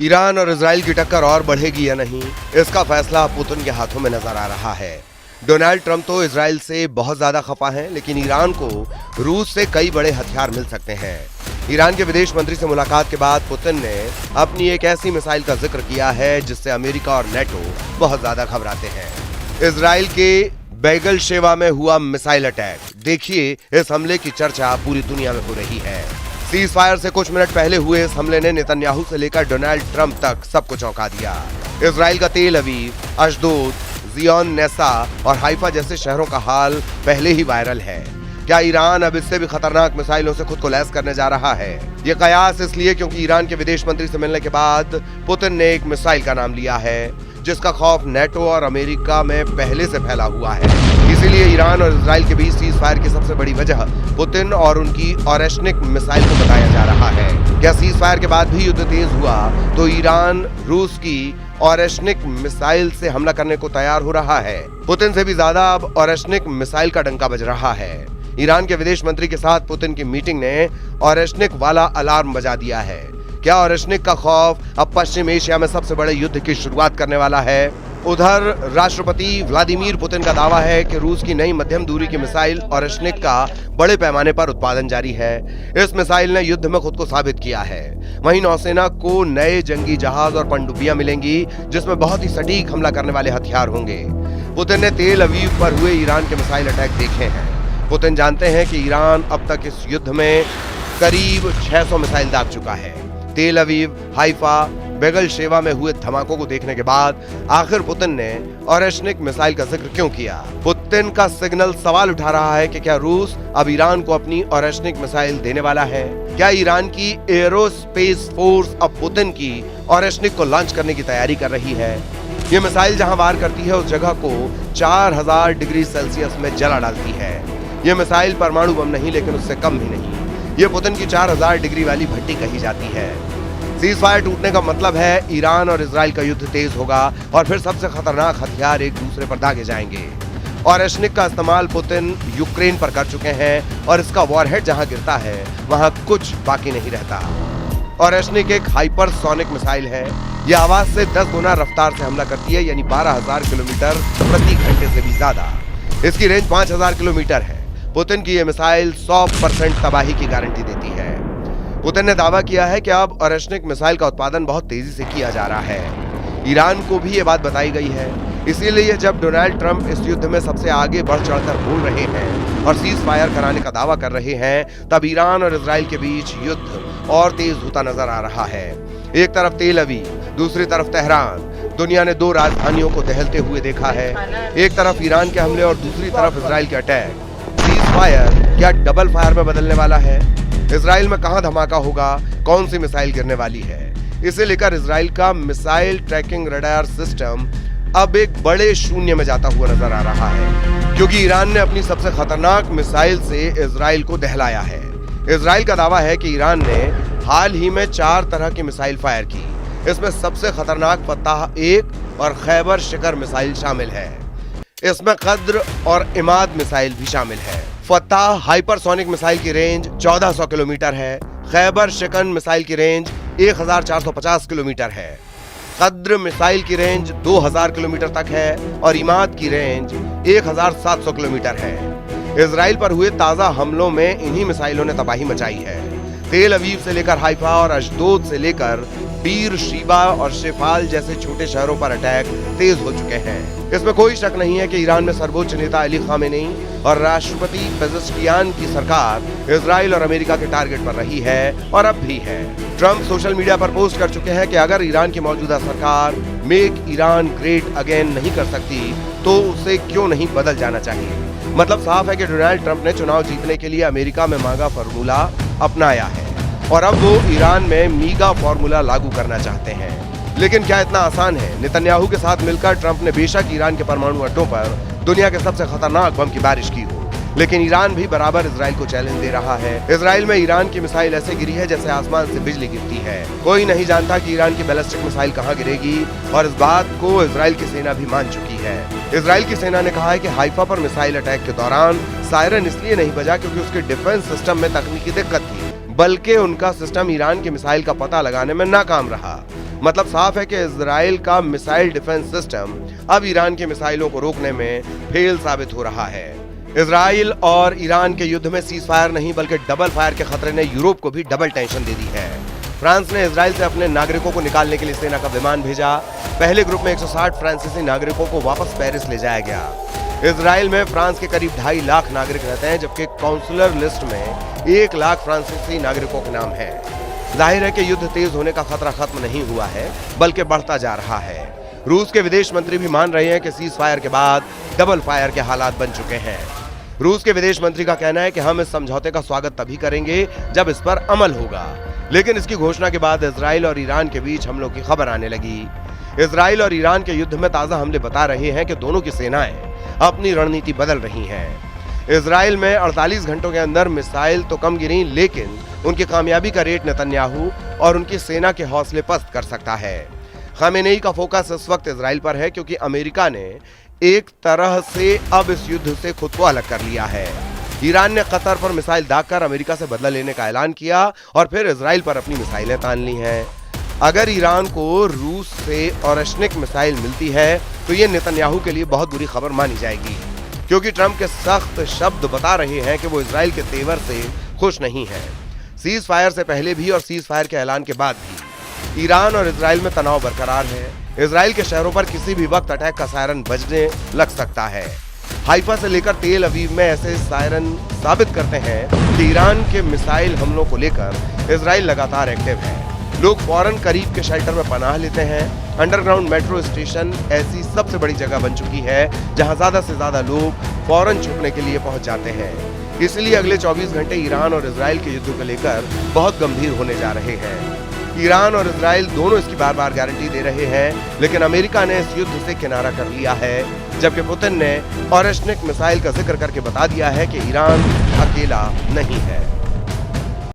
Iran और Israel की टक्कर और बढ़ेगी या नहीं, इसका फैसला पुतिन के हाथों में नजर आ रहा है। डोनाल्ड ट्रंप तो इजराइल से बहुत ज्यादा खफा हैं, लेकिन ईरान को रूस से कई बड़े हथियार मिल सकते हैं। ईरान के विदेश मंत्री से मुलाकात के बाद पुतिन ने अपनी एक ऐसी मिसाइल का जिक्र किया है जिससे अमेरिका और नेटो बहुत ज्यादा घबराते हैं। इजराइल के बैगल शेवा में हुआ मिसाइल अटैक, देखिए इस हमले की चर्चा पूरी दुनिया में हो रही है। सीज फायर से कुछ मिनट पहले हुए इस हमले ने नेतन्याहू से लेकर डोनाल्ड ट्रंप तक सबको चौंका दिया। इजराइल का तेल अवीव, अशदोद, जियोन नेसा और हाइफा जैसे शहरों का हाल पहले ही वायरल है। क्या ईरान अब इससे भी खतरनाक मिसाइलों से खुद को लैस करने जा रहा है? ये कयास इसलिए क्योंकि ईरान के विदेश मंत्री से मिलने के बाद पुतिन ने एक मिसाइल का नाम लिया है जिसका खौफ नेटो और अमेरिका में पहले से फैला हुआ है। इसीलिए ईरान और इजराइल के बीच सीज फायर की सबसे बड़ी वजह पुतिन और उनकी ऑरेशनिक मिसाइल को बताया जा रहा है। क्या सीज फायर के बाद भी युद्ध तेज हुआ तो ईरान रूस की ऑरेशनिक मिसाइल से हमला करने को तैयार हो रहा है? पुतिन से भी ज्यादा अब ऑरेशनिक मिसाइल का डंका बज रहा है। ईरान के विदेश मंत्री के साथ पुतिन की मीटिंग ने ऑरेशनिक वाला अलार्म बजा दिया है। क्या ऑरेशनिक का खौफ अब पश्चिम एशिया में सबसे बड़े युद्ध की शुरुआत करने वाला है? उधर राष्ट्रपति व्लादिमीर पुतिन का दावा है कि रूस की नई मध्यम दूरी की मिसाइल ऑरेशनिक का बड़े पैमाने पर उत्पादन जारी है। इस मिसाइल ने युद्ध में खुद को साबित किया है। वहीं नौसेना को नए जंगी जहाज और पनडुब्बियां मिलेंगी जिसमें बहुत ही सटीक हमला करने वाले हथियार होंगे। पुतिन ने तेल अवीव पर हुए ईरान के मिसाइल अटैक देखे हैं। पुतिन जानते हैं कि ईरान अब तक इस युद्ध में करीब 600 मिसाइल दाग चुका है। तेल अवीव, हाइफा, बैगल शेवा में हुए धमाकों को देखने के बाद आखिर पुतिन ने ऑरेशनिक मिसाइल का जिक्र क्यों किया? पुतिन का सिग्नल सवाल उठा रहा है कि क्या रूस अब ईरान को अपनी ऑरेशनिक मिसाइल देने वाला है? क्या ईरान की एरोस्पेस फोर्स अब पुतिन की ऑरेशनिक को लॉन्च करने की तैयारी कर रही है? ये मिसाइल जहां वार करती है उस जगह को 4000 डिग्री सेल्सियस में जला डालती है। ये मिसाइल परमाणु बम नहीं, लेकिन उससे कम भी नहीं। ये पुतिन की 4000 डिग्री वाली भट्टी कही जाती है। सीज फायर टूटने का मतलब है ईरान और इजराइल का युद्ध तेज होगा और फिर सबसे खतरनाक हथियार एक दूसरे पर दागे जाएंगे। ऑरेशनिक का इस्तेमाल पुतिन यूक्रेन पर कर चुके हैं और इसका वॉरहेड जहां गिरता है वहां कुछ बाकी नहीं रहता। ऑरेशनिक एक हाइपरसोनिक मिसाइल है। यह आवाज से 10 गुना रफ्तार से हमला करती है, यानी 12,000 किलोमीटर प्रति घंटे से भी ज्यादा। इसकी रेंज 5000 किलोमीटर है। पुतिन की यह मिसाइल 100% तबाही की गारंटी देती है। पुतिन ने दावा किया है कि अब ऑरेशनिक मिसाइल का उत्पादन बहुत तेजी से किया जा रहा है। ईरान को भी ये बात बताई गई है। इसीलिए जब डोनाल्ड ट्रंप इस युद्ध में सबसे आगे बढ़ चढ़कर बोल रहे हैं और सीज फायर कराने का दावा कर रहे हैं, तब ईरान और इजराइल के बीच युद्ध और तेज होता नजर आ रहा है। एक तरफ तेल अवीव, दूसरी तरफ तेहरान। दुनिया ने 2 राजधानियों को दहलते हुए देखा है। एक तरफ ईरान के हमले और दूसरी तरफ इजराइल के अटैक। सीज फायर क्या डबल फायर में बदलने वाला है? इजराइल में कहां धमाका होगा? कौन सी मिसाइल गिरने वाली है? इसे लेकर इजराइल का मिसाइल ट्रैकिंग रडार सिस्टम अब एक बड़े शून्य में जाता हुआ नजर आ रहा है, क्योंकि ईरान ने अपनी सबसे खतरनाक मिसाइल से इजराइल को दहलाया है। इजराइल का दावा है कि ईरान ने हाल ही में 4 तरह की मिसाइल फायर की। इसमें सबसे खतरनाक फताह 1 और खैबर शिकर मिसाइल शामिल है। इसमें कद्र और इमाद मिसाइल भी शामिल है। फताह हाइपरसोनिक मिसाइल की रेंज 1400 किलोमीटर है। खैबर शिकन मिसाइल की रेंज 1450 किलोमीटर है। कद्र मिसाइल की रेंज 2000 किलोमीटर तक है और इमाद की रेंज 1700 किलोमीटर है। इजराइल पर हुए ताजा हमलों में इन्हीं मिसाइलों ने तबाही मचाई है। तेल अवीव से लेकर हाइफा और अशदोद से लेकर बीर शीबा और शेफाल जैसे छोटे शहरों पर अटैक तेज हो चुके हैं। इसमें कोई शक नहीं है कि ईरान में सर्वोच्च नेता अली खामेनी और राष्ट्रपति पेजेश्कियान की सरकार इजराइल और अमेरिका के टारगेट पर रही है और अब भी है। ट्रंप सोशल मीडिया पर पोस्ट कर चुके हैं कि अगर ईरान की मौजूदा सरकार मेक ईरान ग्रेट अगेन नहीं कर सकती तो उसे क्यों नहीं बदल जाना चाहिए। मतलब साफ है कि डोनाल्ड ट्रंप ने चुनाव जीतने के लिए अमेरिका में मांगा फॉर्मूला अपनाया है और अब वो ईरान में मीगा फॉर्मूला लागू करना चाहते हैं। लेकिन क्या इतना आसान है? नेतन्याहू के साथ मिलकर ट्रंप ने बेशक ईरान के परमाणु अड्डों पर दुनिया के सबसे खतरनाक बम की बारिश की हो, लेकिन ईरान भी बराबर इजराइल को चैलेंज दे रहा है। इजराइल में ईरान की मिसाइल ऐसे गिरी है जैसे आसमान से बिजली गिरती है। कोई नहीं जानता कि ईरान की बैलिस्टिक मिसाइल कहां गिरेगी और इस बात को इजराइल की सेना भी मान चुकी है। इजराइल की सेना ने कहा है कि हाइफा पर मिसाइल अटैक के दौरान सायरन इसलिए नहीं बजा क्योंकि उसके डिफेंस सिस्टम में तकनीकी दिक्कत थी, बल्कि उनका सिस्टम ईरान की मिसाइल का पता लगाने में नाकाम रहा। मतलब साफ है कि इजराइल का मिसाइल डिफेंस सिस्टम अब ईरान के मिसाइलों को रोकने में फेल साबित हो रहा है। इजराइल और ईरान के युद्ध में सीज फायर नहीं बल्कि डबल फायर के खतरे ने यूरोप को भी डबल टेंशन दे दी है। फ्रांस ने इजराइल से अपने नागरिकों को निकालने के लिए सेना का विमान भेजा। पहले ग्रुप में 160 फ्रांसीसी नागरिकों को वापस पेरिस ले जाया गया। इजराइल में फ्रांस के करीब 2.5 लाख नागरिक रहते हैं, जबकि काउंसलर लिस्ट में 1 लाख फ्रांसीसी नागरिकों के नाम है। जाहिर है कि युद्ध तेज होने का खतरा खत्म नहीं हुआ है बल्कि बढ़ता जा रहा है। रूस के विदेश मंत्री भी मान रहे हैं कि सीज फायर के बाद डबल फायर के हालात बन चुके हैं। रूस के विदेश मंत्री का कहना है कि हम इस समझौते का स्वागत तभी करेंगे जब इस पर अमल होगा, लेकिन इसकी घोषणा के बाद इजराइल और ईरान के बीच हमलों की खबर आने लगी। इजराइल और ईरान के युद्ध में ताजा हमले बता रहे हैं कि दोनों की सेनाएं अपनी रणनीति बदल रही हैं। इजराइल में 48 घंटों के अंदर मिसाइल तो कम गिरी, लेकिन उनकी कामयाबी का रेट नेतन्याहू और उनकी सेना के हौसले पस्त कर सकता है। खामेनेई का फोकस इस वक्त इजराइल पर है, क्योंकि अमेरिका ने एक तरह से अब इस युद्ध से खुद को अलग कर लिया है। ईरान ने कतर पर मिसाइल दागकर अमेरिका से बदला लेने का ऐलान किया और फिर इजराइल पर अपनी मिसाइलें तान ली हैं। अगर ईरान को रूस से ऑरेशनिक मिसाइल मिलती है तो ये नेतन्याहू के लिए बहुत बुरी खबर मानी जाएगी, क्योंकि ट्रंप के सख्त शब्द बता रहे हैं कि वो इजराइल के तेवर से खुश नहीं है। सीज फायर से पहले भी और सीज फायर के ऐलान के बाद भी ईरान और इजराइल में तनाव बरकरार है। इजराइल के शहरों पर किसी भी वक्त अटैक का सायरन बजने लग सकता है। हाइफा से लेकर तेल अवीव में ऐसे सायरन साबित करते हैं कि ईरान के मिसाइल हमलों को लेकर इजराइल लगातार एक्टिव है। लोग फौरन करीब के शेल्टर में पनाह लेते हैं। अंडरग्राउंड मेट्रो स्टेशन ऐसी सबसे बड़ी जगह बन चुकी है जहां ज्यादा से ज्यादा लोग फौरन छुपने के लिए पहुंच जाते हैं। इसलिए अगले 24 घंटे ईरान और इजराइल के युद्ध को लेकर बहुत गंभीर होने जा रहे हैं। ईरान और इजराइल दोनों इसकी बार बार गारंटी दे रहे हैं, लेकिन अमेरिका ने इस युद्ध से किनारा कर लिया है, जबकि पुतिन ने ऑरेशनिक मिसाइल का जिक्र करके बता दिया है कि ईरान अकेला नहीं है।